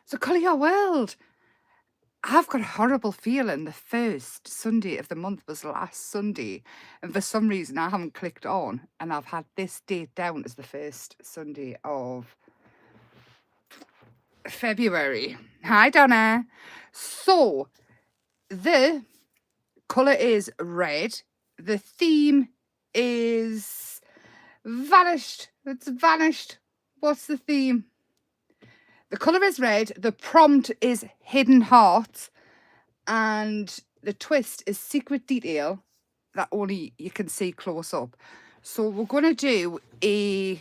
So colour your world. I've got a horrible feeling the first Sunday of the month was last Sunday, and for some reason I haven't clicked on, and I've had this date down as the first Sunday of February. Hi, Donna. So the colour is red. The theme is vanished. It's vanished. What's the theme? The colour is red. The prompt is hidden heart. And the twist is secret detail that only you can see close up. So we're going to do a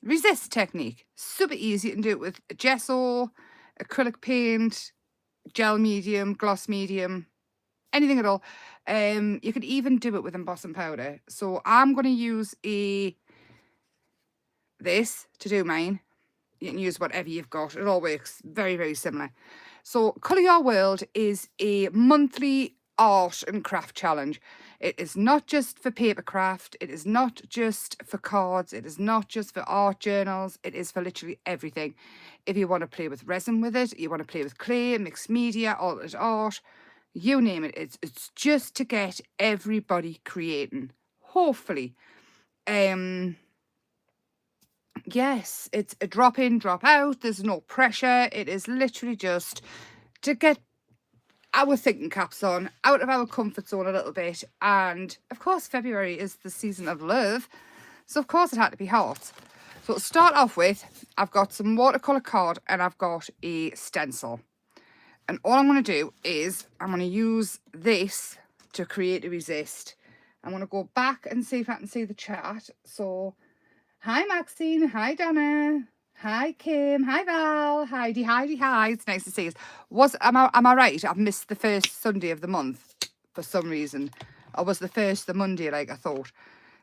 resist technique. Super easy. You can do it with gesso, acrylic paint, gel medium, gloss medium, anything at all. You could even do it with embossing powder. So I'm going to use this to do mine. You can use whatever you've got. It all works very, very similar. So Colour Your World is a monthly art and craft challenge. It is not just for paper craft. It is not just for cards. It is not just for art journals. It is for literally everything. If you want to play with resin with it, you want to play with clay, mixed media, altered art, you name it. It's just to get everybody creating. Hopefully. Yes, it's a drop in, drop out. There's no pressure. It is literally just to get our thinking caps on, out of our comfort zone a little bit. And of course, February is the season of love. So of course it had to be hot. So to start off with, I've got some watercolour card and I've got a stencil. And all I'm going to do is I'm going to use this to create a resist. I'm going to go back and see if I can see the chat. So hi, Maxine. Hi, Donna. Hi, Kim. Hi, Val. Heidi. Hi. It's nice to see you. Am I right? I've missed the first Sunday of the month for some reason. Or was the first the Monday like I thought?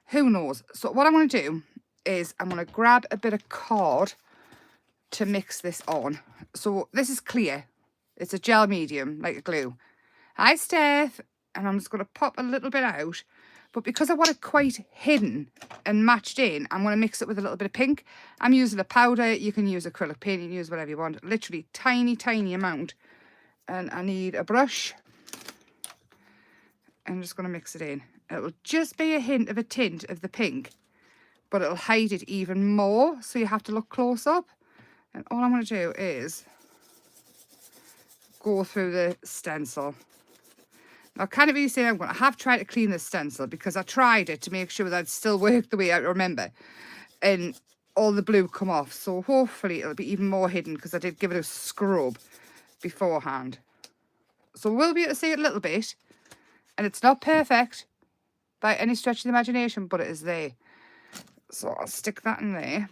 Who knows? So what I'm going to do is I'm going to grab a bit of card to mix this on. So this is clear. It's a gel medium, like a glue. Hi, Steph. And I'm just going to pop a little bit out. But because I want it quite hidden and matched in, I'm going to mix it with a little bit of pink. I'm using a powder. You can use acrylic paint. You can use whatever you want. Literally tiny, tiny amount. And I need a brush. I'm just going to mix it in. It will just be a hint of a tint of the pink. But it'll hide it even more. So you have to look close up. And all I'm going to do is go through the stencil. Now, kind of you say I'm going to have tried to clean this stencil because I tried it to make sure that it still worked the way I remember. And all the blue come off. So hopefully it'll be even more hidden because I did give it a scrub beforehand. So we'll be able to see it a little bit. And it's not perfect by any stretch of the imagination, but it is there. So I'll stick that in there.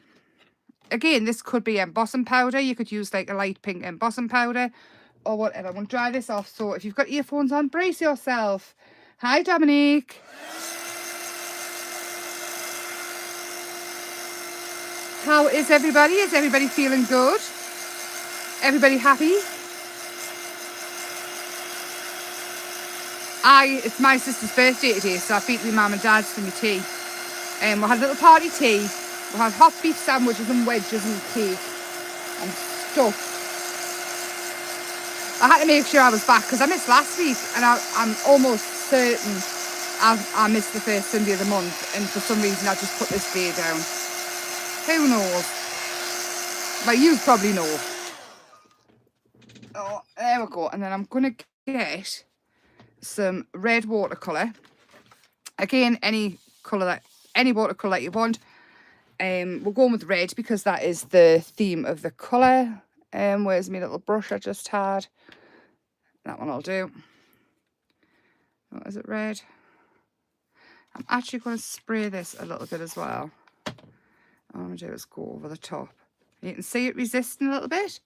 Again, this could be embossing powder. You could use like a light pink embossing powder or whatever. I'm going to dry this off. So if you've got earphones on, brace yourself. Hi, Dominique. How is everybody? Is everybody feeling good? Everybody happy? It's my sister's birthday today, so I beat my mum and dad's for me tea. We had a little party tea. We had hot beef sandwiches and wedges and cake and stuff. I had to make sure I was back because I missed last week, and I'm almost certain I missed the first Sunday of the month, and for some reason I just put this day down. Who knows? But you probably know. Oh, there we go. And then I'm going to get some red watercolour. Again, any watercolour that you want. We're going with red because that is the theme of the colour. Where's my little brush I just had? That one I'll do. Oh, is it red? I'm actually going to spray this a little bit as well. All I'm going to do is go over the top. You can see it resisting a little bit.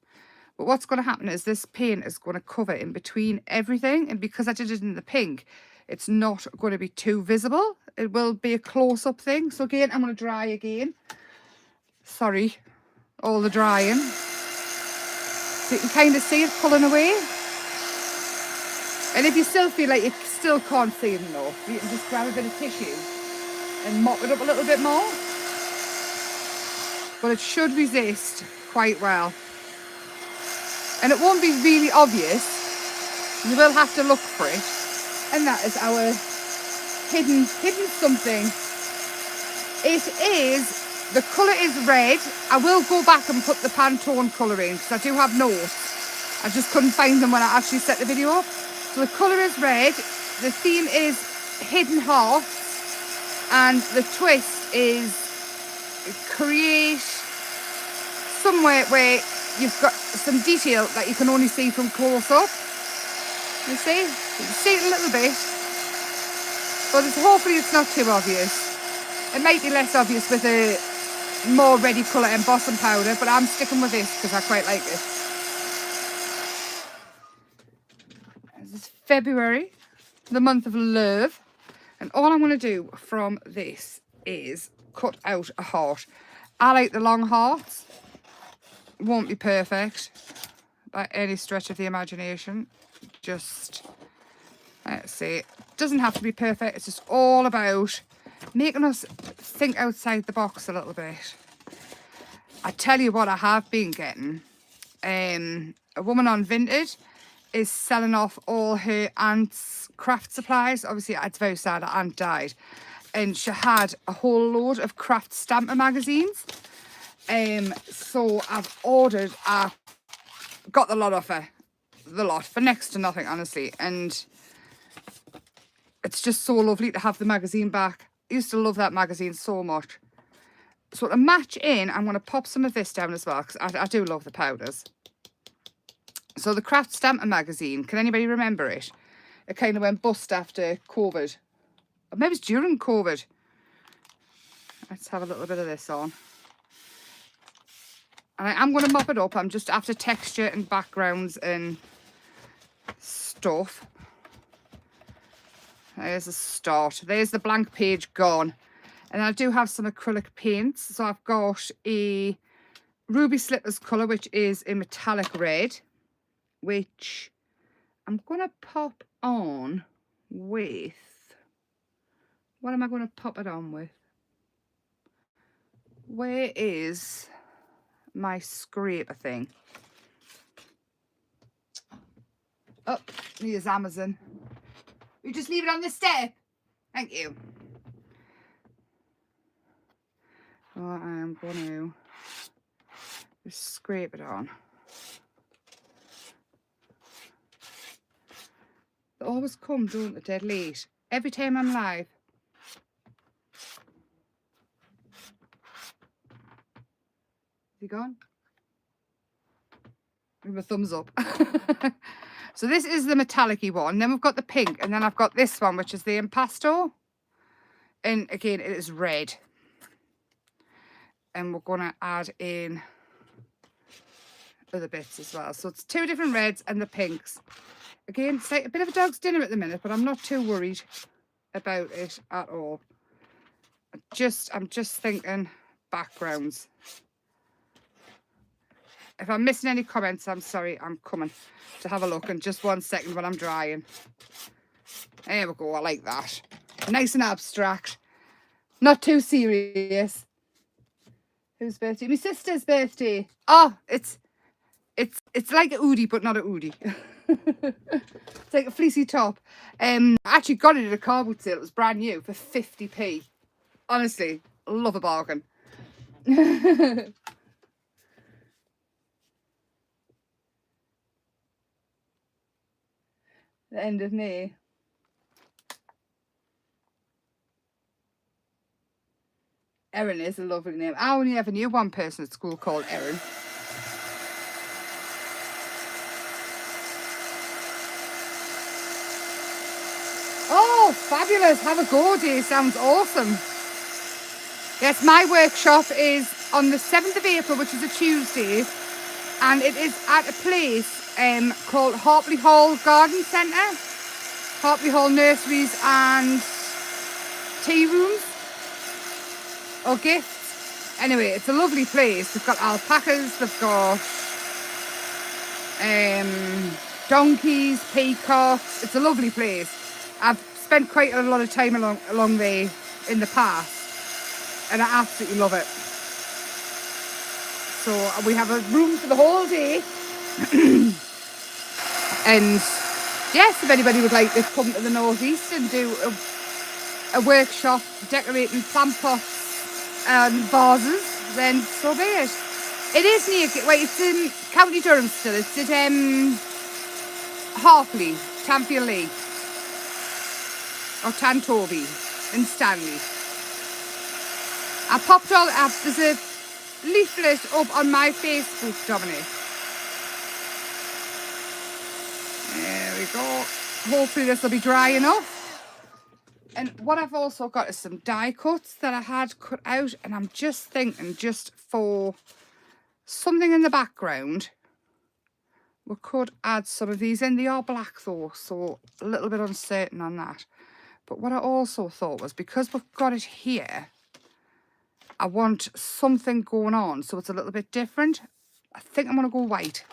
But what's going to happen is this paint is going to cover in between everything. And because I did it in the pink, it's not going to be too visible. It will be a close-up thing. So again, I'm going to dry again. Sorry, all the drying. So you can kind of see it pulling away. And if you still feel like you still can't see it enough, you can just grab a bit of tissue and mop it up a little bit more. but it should resist quite well. And it won't be really obvious. You will have to look for it. And that is our hidden something. It is, the colour is red. I will go back and put the Pantone colour in because I do have notes. I just couldn't find them when I actually set the video up. So the colour is red. The theme is hidden hearts. And the twist is create somewhere where you've got some detail that you can only see from close up. You see? You can see it a little bit. But hopefully it's not too obvious. It might be less obvious with a more ready colour embossing powder, but I'm sticking with this because I quite like it. This is February, the month of love. And all I'm going to do from this is cut out a heart. I like the long hearts. It won't be perfect by any stretch of the imagination. Just, let's see, it doesn't have to be perfect. It's just all about making us think outside the box a little bit. I tell you what I have been getting. A woman on Vinted is selling off all her aunt's craft supplies. Obviously, it's very sad her aunt died. And she had a whole load of craft stamper magazines. So I've ordered, got the lot off her. The lot for next to nothing, honestly. And it's just so lovely to have the magazine back. I used to love that magazine so much. So to match in, I'm going to pop some of this down as well, because I do love the powders. So the Craft Stamper magazine, can anybody remember it? It kind of went bust after COVID. Or maybe it's during COVID. Let's have a little bit of this on. And I am going to mop it up. I'm just after texture and backgrounds and stuff. There's a start. There's the blank page gone. And I do have some acrylic paints. So I've got a Ruby Slippers colour, which is a metallic red, which I'm going to pop on with... What am I going to pop it on with? Where is my scraper thing? Oh, here's Amazon. You just leave it on the step. Thank you. So I'm going to just scrape it on. They always come, don't they, dead late. Every time I'm live. Is he gone? Give him a thumbs up. So this is the metallic-y one. Then we've got the pink. And then I've got this one, which is the impasto. And again, it is red. And we're going to add in other bits as well. So it's two different reds and the pinks. Again, it's like a bit of a dog's dinner at the minute, but I'm not too worried about it at all. I'm just thinking backgrounds. If I'm missing any comments, I'm sorry. I'm coming to have a look in just 1 second when I'm drying. There we go. I like that. Nice and abstract. Not too serious. Whose birthday? My sister's birthday. Oh, it's like a oodie, but not a oodie. It's like a fleecy top. I actually got it at a car boot sale. It was brand new for 50p. Honestly, love a bargain. The end of May. Erin is a lovely name. I only ever knew one person at school called Erin. Oh, fabulous. Have a go, dear. Sounds awesome. Yes, my workshop is on the 7th of April, which is a Tuesday. And it is at a place called Harpley Hall Garden Centre. Harpley Hall Nurseries and Tea Rooms. Or gifts. Anyway, it's a lovely place. They've got alpacas, they've got donkeys, peacocks. It's a lovely place. I've spent quite a lot of time along there in the past, and I absolutely love it. So we have a room for the whole day. And yes, if anybody would like to come to the northeast and do a workshop decorating plant pots and vases, then so be it. It is near, wait, it's in County Durham still. It's at Harpley, Tanfield Lea, or Tantoby in Stanley. I popped all up. There's a leaflet up on my Facebook, Dominic. There we go. Hopefully this will be dry enough. And what I've also got is some die cuts that I had cut out, and I'm just thinking, just for something in the background, we could add some of these in. They are black though, so a little bit uncertain on that. But what I also thought was, because we've got it here, I want something going on so it's a little bit different. I think I'm going to go white,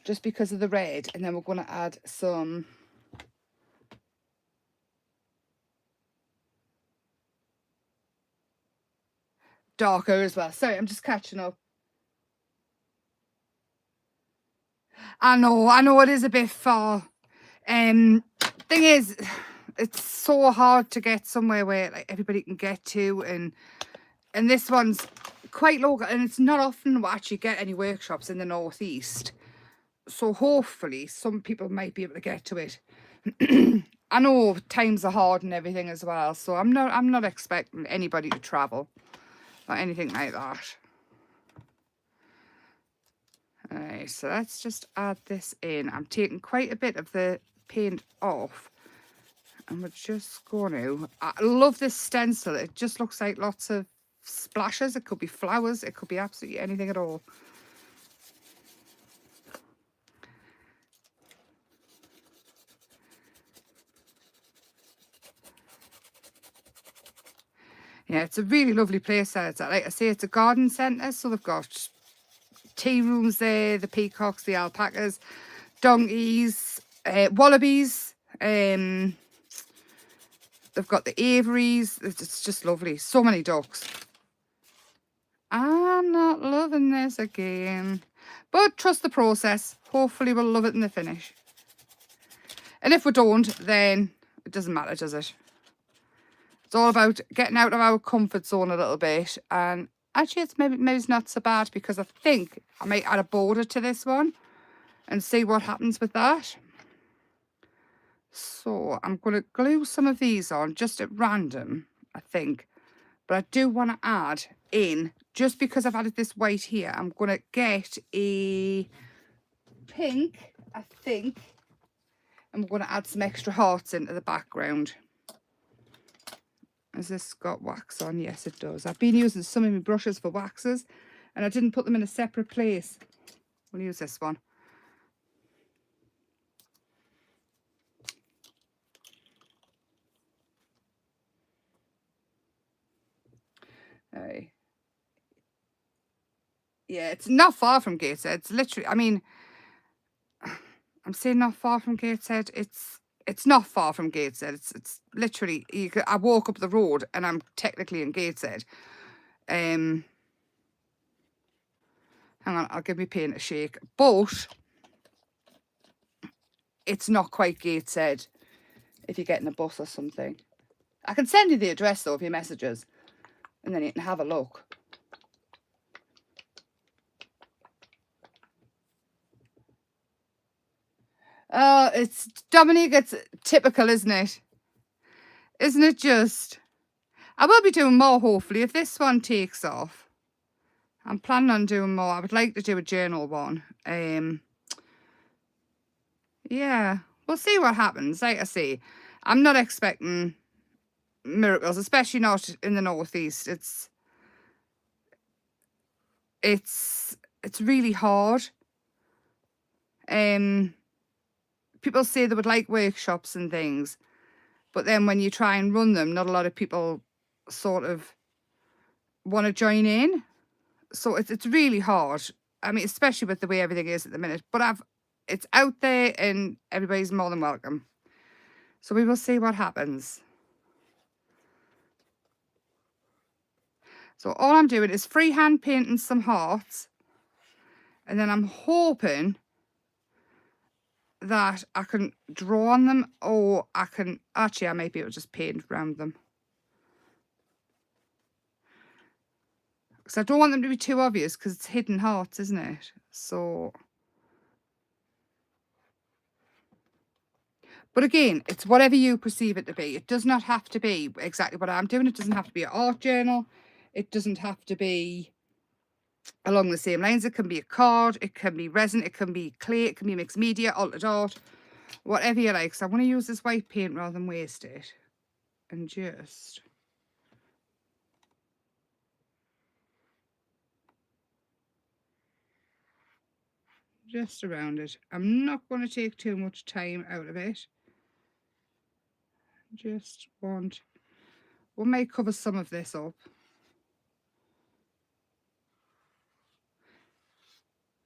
just because of the red, and then we're going to add some darker as well. Sorry, I'm just catching up. I know it is a bit far. Thing is, it's so hard to get somewhere where like everybody can get to, and this one's quite local, and it's not often we actually get any workshops in the northeast. So hopefully some people might be able to get to it. I know times are hard and everything as well, so I'm not expecting anybody to travel or anything like that. Alright, so let's just add this in. I'm taking quite a bit of the paint off, and we're just going to, I love this stencil. It just looks like lots of splashes. It could be flowers, it could be absolutely anything at all. Yeah, it's a really lovely place. Like I say, it's a garden centre, so they've got tea rooms there, the peacocks, the alpacas, donkeys, wallabies, they've got the aviaries. It's just lovely. So many ducks. I'm not loving this again, but trust the process. Hopefully we'll love it in the finish, and if we don't, then it doesn't matter, does it? It's all about getting out of our comfort zone a little bit. And actually, it's maybe it's not so bad, because I think I might add a border to this one and see what happens with that. So I'm going to glue some of these on just at random, I think. But I do want to add in, just because I've added this white here, I'm going to get a pink, I think. And we're going to add some extra hearts into the background. Has this got wax on? Yes, it does. I've been using some of my brushes for waxes, and I didn't put them in a separate place. We'll use this one. Yeah, it's not far from Gateshead. It's literally, I mean, I'm saying not far from Gateshead. It's not far from Gateshead. It's literally, I walk up the road and I'm technically in Gateshead. Hang on, I'll give me paint a shake. But it's not quite Gateshead if you're getting a bus or something. I can send you the address though, of your messages, and then you can have a look. It's Dominique, it's typical, isn't it? Isn't it just? I will be doing more, hopefully, if this one takes off. I'm planning on doing more. I would like to do a journal one. Yeah, we'll see what happens. Like I say, I'm not expecting miracles, especially not in the northeast. It's really hard. People say they would like workshops and things, but then when you try and run them, not a lot of people sort of want to join in. So it's really hard. I mean, especially with the way everything is at the minute. But it's out there, and everybody's more than welcome. So we will see what happens. So all I'm doing is freehand painting some hearts, and then I'm hoping that I can draw on them, or I can, actually I might be able to just paint around them. Because I don't want them to be too obvious, because it's hidden hearts, isn't it? So, but again, it's whatever you perceive it to be. It does not have to be exactly what I'm doing. It doesn't have to be an art journal. It doesn't have to be along the same lines. It can be a card, it can be resin, it can be clay, it can be mixed media, altered art, whatever you like. So I want to use this white paint rather than waste it, and just around it. I'm not going to take too much time out of it. Just want, we may cover some of this up.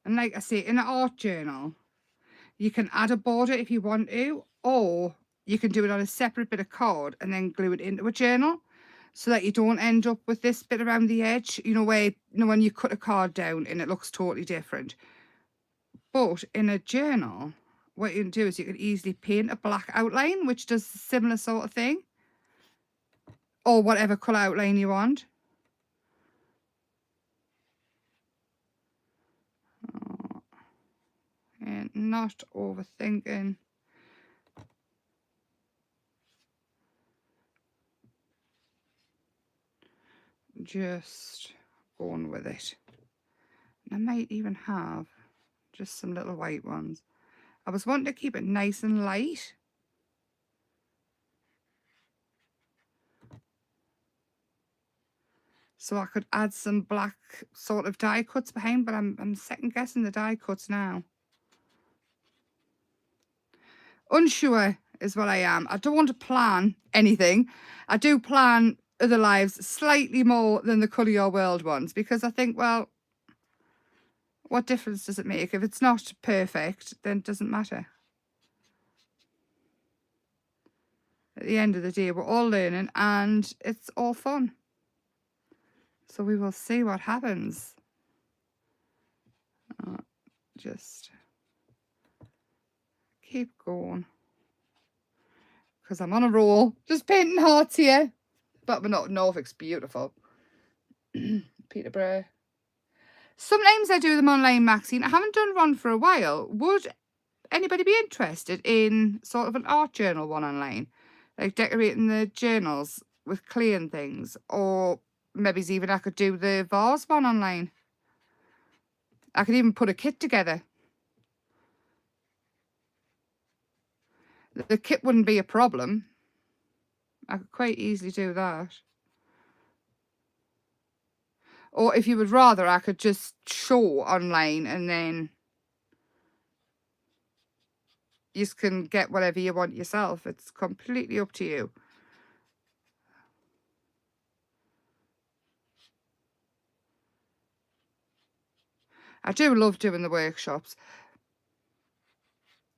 And like I say, in an art journal, you can add a border if you want to, or you can do it on a separate bit of card and then glue it into a journal, so that you don't end up with this bit around the edge, you know, where, you know, when you cut a card down and it looks totally different. But in a journal, what you can do is you can easily paint a black outline, which does a similar sort of thing, or whatever colour outline you want. And not overthinking. Just going with it. And I might even have just some little white ones. I was wanting to keep it nice and light. So I could add some black sort of die cuts behind, but I'm second guessing the die cuts now. Unsure is what I am. I don't want to plan anything. I do plan other lives slightly more than the Colour Your World ones, because I think, well, what difference does it make? If it's not perfect, then it doesn't matter. At the end of the day, we're all learning and it's all fun. So we will see what happens. Just keep going, because I'm on a roll. Just painting hearts here. But we're not. Norfolk's beautiful. Peterborough. Sometimes I do them online, Maxine. I haven't done one for a while. Would anybody be interested in sort of an art journal one online? Like decorating the journals with clay and things? Or maybe even I could do the vase one online. I could even put a kit together. The kit wouldn't be a problem. I could quite easily do that. Or if you would rather, I could just show online and then you can get whatever you want yourself. It's completely up to you. I do love doing the workshops.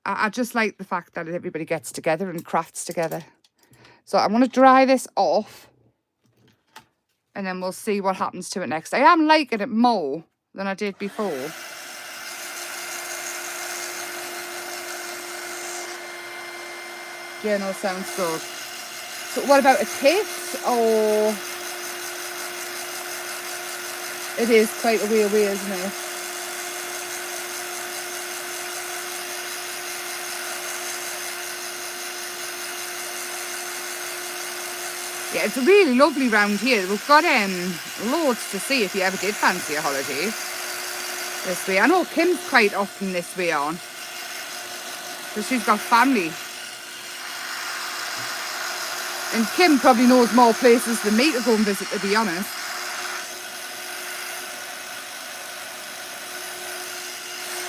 I just like the fact that everybody gets together and crafts together. So I want to dry this off, and then we'll see what happens to it next. I am liking it more than I did before. Journal sounds good. So what about a kit? Or it is quite a way away, isn't it? Yeah, it's really lovely round here. We've got loads to see if you ever did fancy a holiday this way. I know Kim's quite often this way on, because she's got family. And Kim probably knows more places than me to go and visit, to be honest.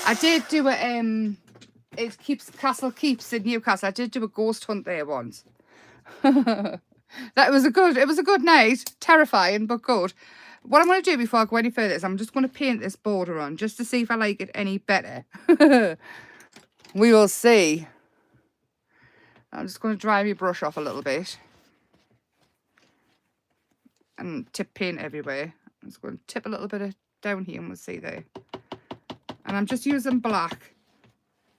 I did do a it keeps Castle Keeps in Newcastle. I did do a ghost hunt there once. It was a good night. Terrifying, but good. What I'm going to do before I go any further is I'm just going to paint this border on, just to see if I like it any better. We will see. I'm just going to dry my brush off a little bit. and tip paint everywhere. I'm just going to tip a little bit of down here and we'll see there. And I'm just using black.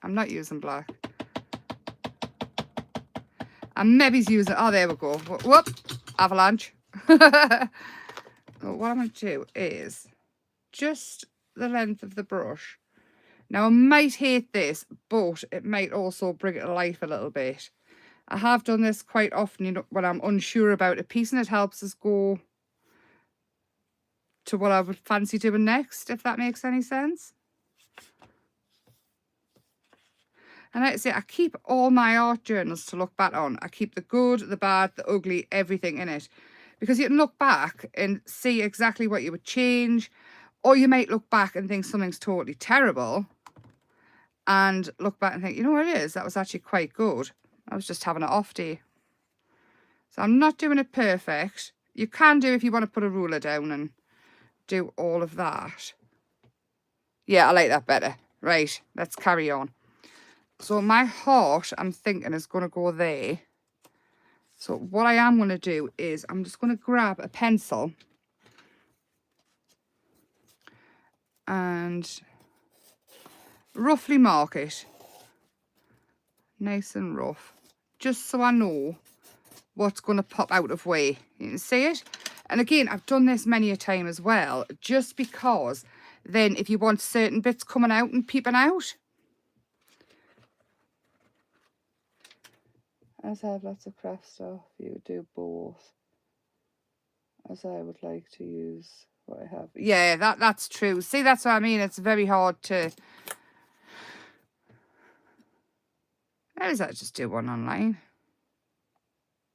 I'm not using black. And maybe's using, oh, there we go. Whoop, avalanche. So what I'm going to do is just the length of the brush. Now, I might hate this, but it might also bring it to life a little bit. I have done this quite often, you know, when I'm unsure about a piece, and it helps us go to what I would fancy doing next, if that makes any sense. And like I say, I keep all my art journals to look back on. I keep the good, the bad, the ugly, everything in it. Because you can look back and see exactly what you would change. Or you might look back and think something's totally terrible. And look back and think, you know what it is? That was actually quite good. I was just having an off day. So I'm not doing it perfect. You can do if you want to put a ruler down and do all of that. Yeah, I like that better. Right, let's carry on. So my heart, I'm thinking, is going to go there. So what I am going to do is I'm just going to grab a pencil and roughly mark it. Nice and rough. Just so I know what's going to pop out of where. You can see it. And again, I've done this many a time as well, just because then if you want certain bits coming out and peeping out, as I have lots of craft stuff, you would do both. As I would like to use what I have. Yeah, that's true. See, that's what I mean. It's very hard to... How does that just do one online?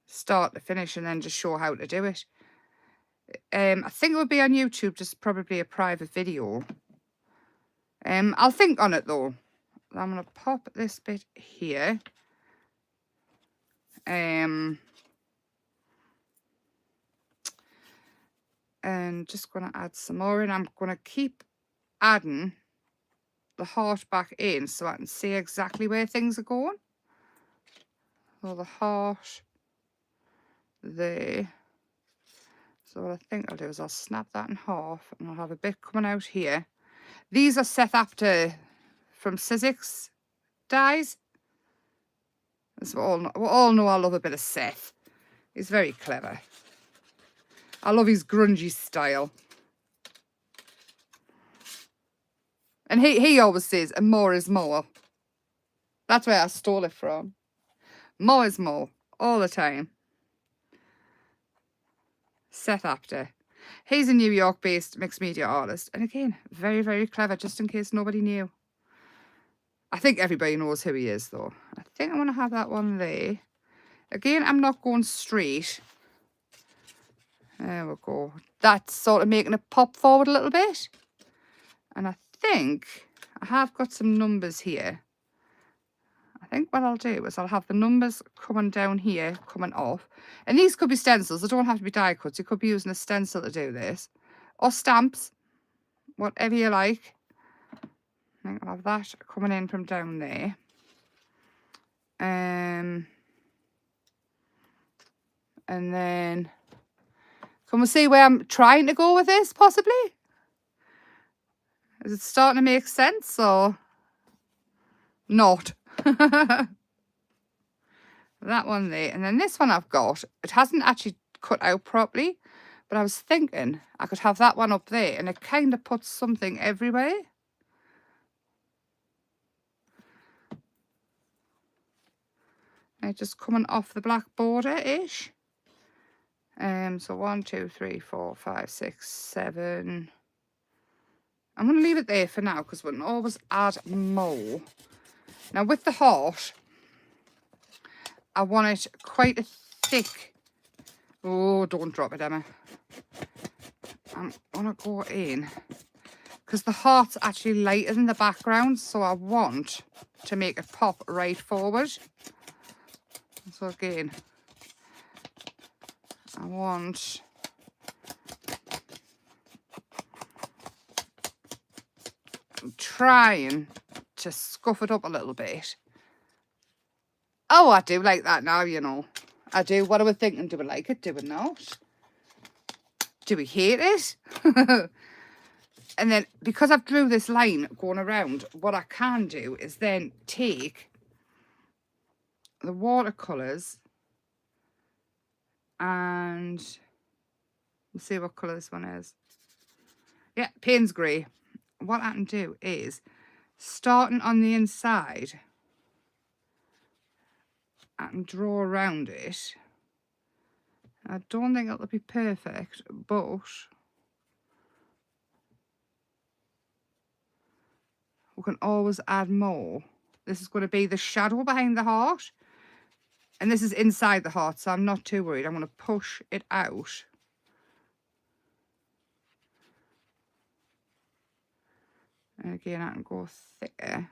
Start to finish and then just show how to do it. I think it would be on YouTube, just probably a private video. I'll think on it though. I'm going to pop this bit here. And just going to add some more in. I'm going to keep adding the heart back in so I can see exactly where things are going. So the heart there. So what I think I'll do is I'll snap that in half and I'll have a bit coming out here. These are Seth Apter from Sizzix dies. As we all know I love a bit of Seth. He's very clever. I love his grungy style. And he always says, and more is more. That's where I stole it from. More is more, all the time. Seth Apter. He's a New York-based mixed media artist. And again, very, very clever, just in case nobody knew. I think everybody knows who he is, though. I think I want to have that one there. Again, I'm not going straight. There we go. That's sort of making it pop forward a little bit. And I think I have got some numbers here. I think what I'll do is I'll have the numbers coming down here, coming off. And these could be stencils. They don't have to be die cuts. You could be using a stencil to do this. Or stamps. Whatever you like. I think I'll have that coming in from down there. And then, can we see where I'm trying to go with this, possibly? Is it starting to make sense, or not? That one there. And then this one I've got, it hasn't actually cut out properly, but I was thinking I could have that one up there, and it kind of puts something everywhere. Just coming off the black border-ish. So 1, 2, 3, 4, 5, 6, 7. I'm going to leave it there for now because we can always add more. Now with the heart, I want it quite a thick. Oh, don't drop it, Emma. I'm going to go in because the heart's actually lighter than the background, so I want to make it pop right forward. So again, I want trying to scuff it up a little bit. Oh, I do like that now, you know. I do. What I was thinking, do I like it? Do I not? do we hate it? And then because I've drew this line going around, what I can do is then take the watercolours and we'll see what colour this one is. Yeah, Payne's Grey. What I can do is, starting on the inside, I can draw around it. I don't think it'll be perfect, but we can always add more. This is going to be the shadow behind the heart. And this is inside the heart, so I'm not too worried. I'm going to push it out. And again, I can go thicker.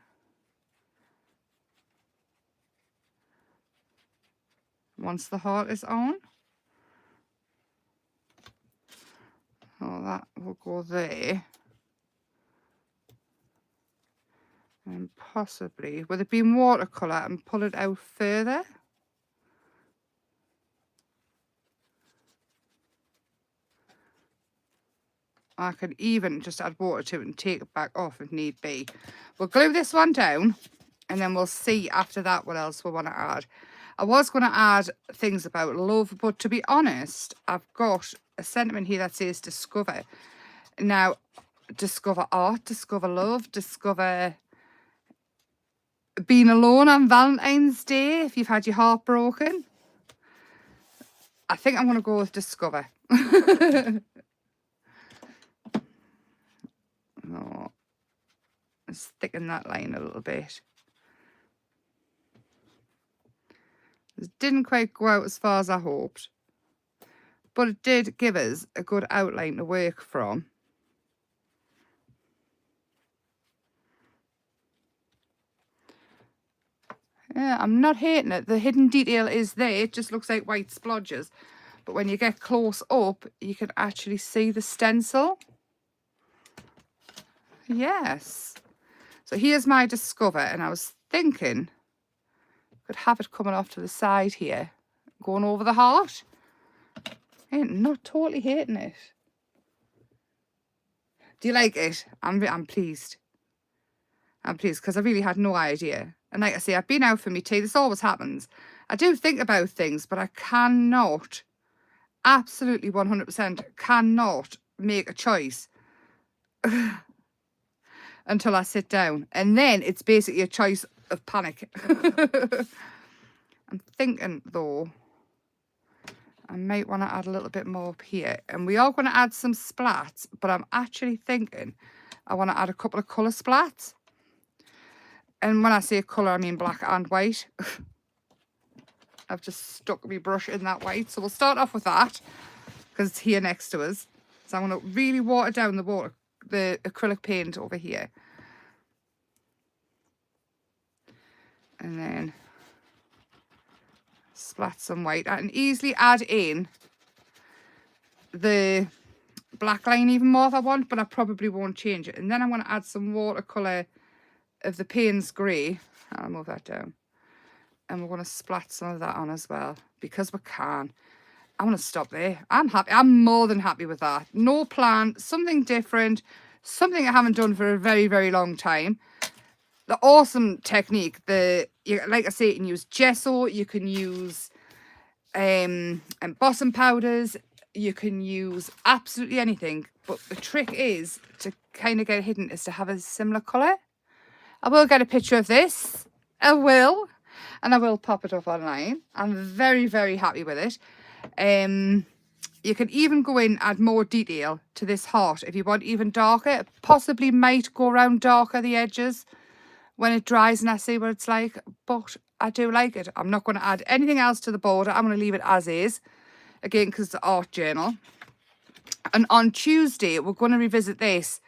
Once the heart is on. Oh, that will go there. And possibly, with it being watercolour, and pull it out further. I can even just add water to it and take it back off if need be. We'll glue this one down and then we'll see after that what else we want to add. I was going to add things about love, but to be honest, I've got a sentiment here that says discover. Now, discover art, discover love, discover being alone on Valentine's Day if you've had your heart broken. I think I'm going to go with discover. Oh, let's thicken that line a little bit. It didn't quite go out as far as I hoped, but it did give us a good outline to work from. Yeah, I'm not hating it. The hidden detail is there. It just looks like white splodges. But when you get close up, you can actually see the stencil. Yes. So here's my discover, and I was thinking I could have it coming off to the side here, going over the heart. I'm not totally hating it. Do you like it? I'm pleased. I'm pleased because I really had no idea. And like I say, I've been out for me tea. This always happens. I do think about things, but I cannot, absolutely 100% cannot make a choice until I sit down. And then it's basically a choice of panic. I'm thinking, though, I might want to add a little bit more up here. And we are going to add some splats, but I'm actually thinking I want to add a couple of colour splats. And when I say colour, I mean black and white. I've just stuck my brush in that white. So we'll start off with that because it's here next to us. So I'm going to really water down the acrylic paint over here. And then splat some white. I can easily add in the black line even more if I want, but I probably won't change it. And then I'm going to add some watercolour of the Payne's Grey. I'll move that down. And we're going to splat some of that on as well because we can. I'm going to stop there. I'm happy. I'm more than happy with that. No plan, something different, something I haven't done for a very, very long time. The awesome technique. Like I say, you can use gesso, you can use embossing powders, you can use absolutely anything. But the trick is to kind of get it hidden is to have a similar colour. I will get a picture of this. I will. And I will pop it up online. I'm very, very happy with it. You can even go in and add more detail to this heart if you want even darker. It possibly might go around darker the edges when it dries and I see what it's like. But I do like it. I'm not going to add anything else to the border. I'm going to leave it as is. Again, because it's an art journal. And on Tuesday, we're going to revisit this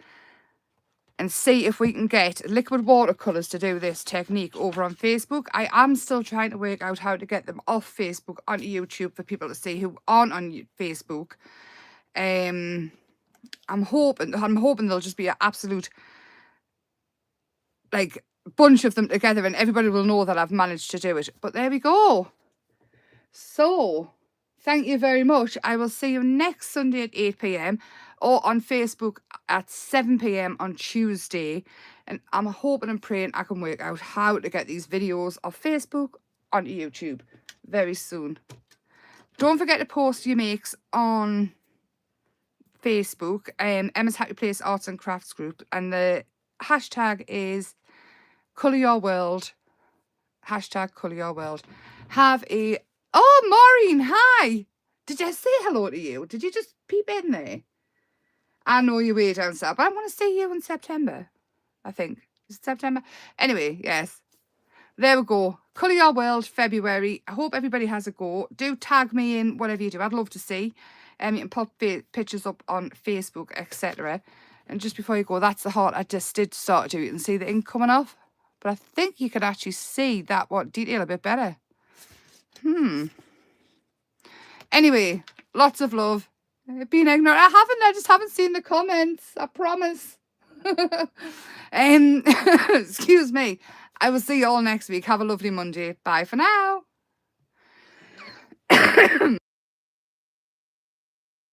and see if we can get liquid watercolours to do this technique over on Facebook. I am still trying to work out how to get them off Facebook onto YouTube for people to see who aren't on Facebook. I'm hoping there'll just be an absolute like bunch of them together and everybody will know that I've managed to do it. But there we go. So Thank you very much. I will see you next Sunday at 8 p.m. or on Facebook at 7 p.m. on Tuesday. And I'm hoping and praying I can work out how to get these videos off Facebook onto YouTube very soon. Don't forget to post your makes on Facebook, Emma's Happy Place Arts and Crafts Group, and the hashtag is Colour Your World. Hashtag Colour Your World. Have a... Oh, Maureen, hi. Did I say hello to you? Did you just peep in there? I know you're way down south, but I want to see you in September, I think. Is it September? Anyway, yes. There we go. Colour Your World, February. I hope everybody has a go. Do tag me in whatever you do. I'd love to see. You can pop pictures up on Facebook, etc. And just before you go, that's the heart I just did start to do. You can see the ink coming off. But I think you could actually see that detail a bit better. Anyway, lots of love. Being ignorant. I just haven't seen the comments. I promise. Excuse me. I will see you all next week. Have a lovely Monday. Bye for now.